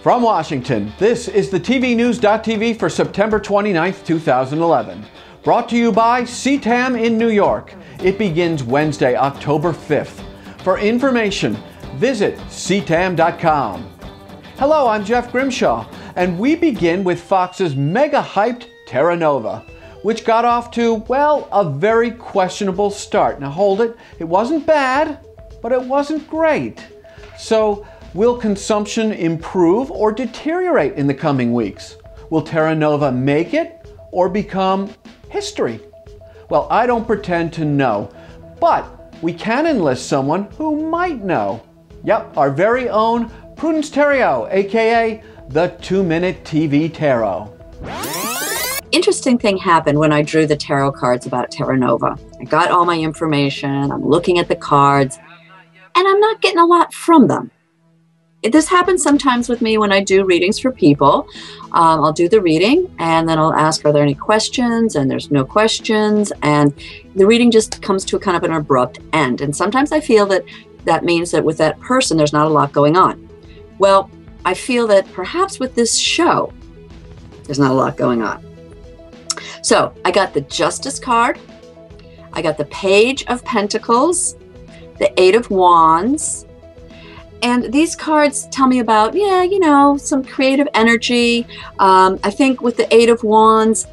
From Washington, this is the tvnews.tv for September 29th, 2011. Brought to you by CTAM in New York. It begins Wednesday, October 5th. For information, visit ctam.com. Hello, I'm Jeff Grimshaw, and we begin with Fox's mega-hyped Terra Nova, which got off to, well, a very questionable start. Now hold it, it wasn't bad, but it wasn't great. So, will consumption improve or deteriorate in the coming weeks? Will Terra Nova make it or become history? Well, I don't pretend to know, but we can enlist someone who might know. Yep, our very own Prudence Theriault, aka the 2-Minute TV Tarot. Interesting thing happened when I drew the tarot cards about Terra Nova. I got all my information, I'm looking at the cards, and I'm not getting a lot from them. This happens sometimes with me when I do readings for people. I'll do the reading and then I'll ask, are there any questions? And there's no questions. And the reading just comes to a kind of an abrupt end. And sometimes I feel that that means that with that person, there's not a lot going on. Well, I feel that perhaps with this show, there's not a lot going on. So I got the Justice card. I got the Page of Pentacles, the Eight of Wands. And these cards tell me about, some creative energy. I think with the Eight of Wands,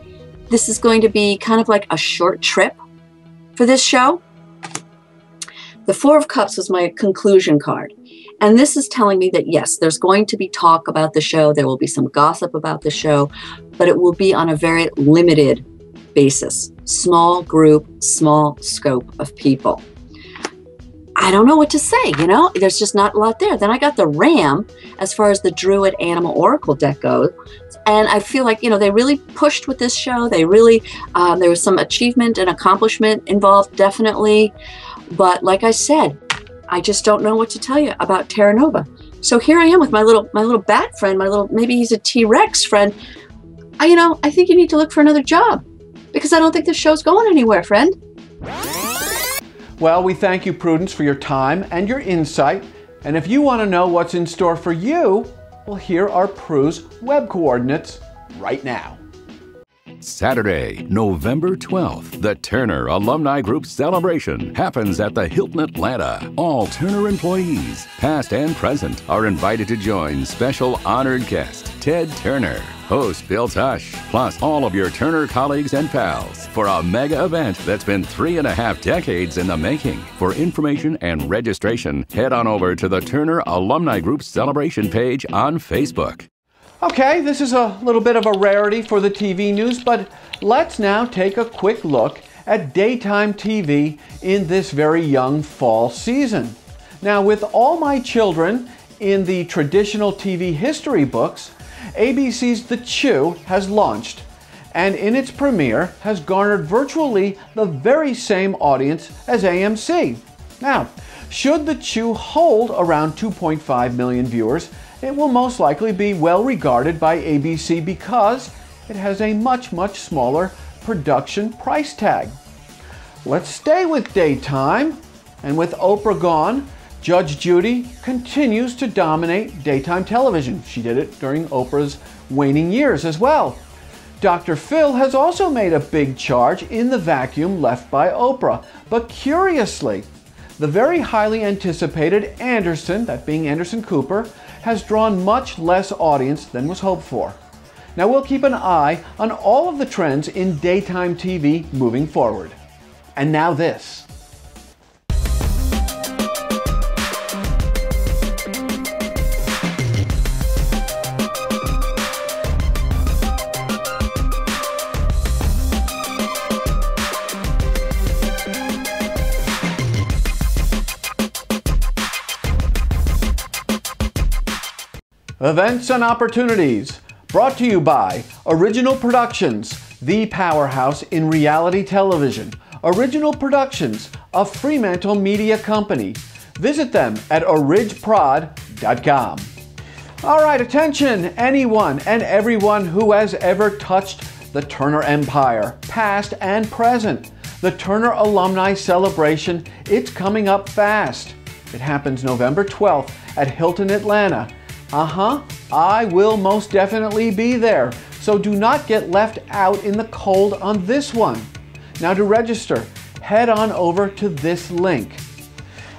this is going to be kind of like a short trip for this show. The Four of Cups was my conclusion card. And this is telling me that, yes, there's going to be talk about the show. There will be some gossip about the show, but it will be on a very limited basis. Small group, small scope of people. I don't know what to say, there's just not a lot there. Then I got the Ram as far as the Druid Animal Oracle deck goes. And I feel like, they really pushed with this show. They really, there was some achievement and accomplishment involved, definitely. But like I said, I just don't know what to tell you about Terra Nova. So here I am with my little bat friend, maybe he's a T-Rex friend. I think you need to look for another job because I don't think this show's going anywhere, friend. Well, we thank you, Prudence, for your time and your insight. And if you want to know what's in store for you, well, here are Prue's web coordinates right now. Saturday, November 12th, the Turner Alumni Group Celebration happens at the Hilton Atlanta. All Turner employees, past and present, are invited to join special honored guest Ted Turner, host Bill Tush, plus all of your Turner colleagues and pals for a mega event that's been 3.5 decades in the making. For information and registration, head on over to the Turner Alumni Group Celebration page on Facebook. Okay, this is a little bit of a rarity for the TV news, but let's now take a quick look at daytime TV in this very young fall season. Now, with all my children in the traditional TV history books, ABC's The Chew has launched, and in its premiere has garnered virtually the very same audience as AMC. Now, should The Chew hold around 2.5 million viewers, it will most likely be well regarded by ABC because it has a much smaller production price tag. Let's stay with daytime, and with Oprah gone, Judge Judy continues to dominate daytime television. She did it during Oprah's waning years as well. Dr. Phil has also made a big charge in the vacuum left by Oprah, but curiously, the very highly anticipated Anderson, that being Anderson Cooper, has drawn much less audience than was hoped for. Now we'll keep an eye on all of the trends in daytime TV moving forward. And now this. Events and opportunities, brought to you by Original Productions, the powerhouse in reality television. Original Productions, a Fremantle media company. Visit them at origprod.com. All right, attention, anyone and everyone who has ever touched the Turner Empire, past and present. The Turner Alumni Celebration, it's coming up fast. It happens November 12th at Hilton Atlanta. I will most definitely be there, so do not get left out in the cold on this one. Now to register, head on over to this link.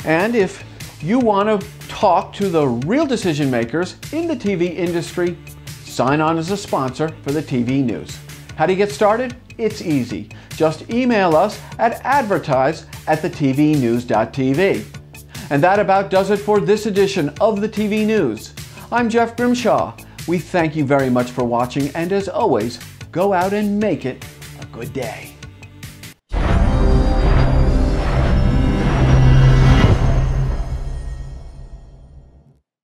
And if you want to talk to the real decision makers in the TV industry, sign on as a sponsor for the TV news. How do you get started? It's easy. Just email us at advertise@thetvnews.tv. And that about does it for this edition of the TV News. I'm Jeff Grimshaw. We thank you very much for watching, and as always, go out and make it a good day.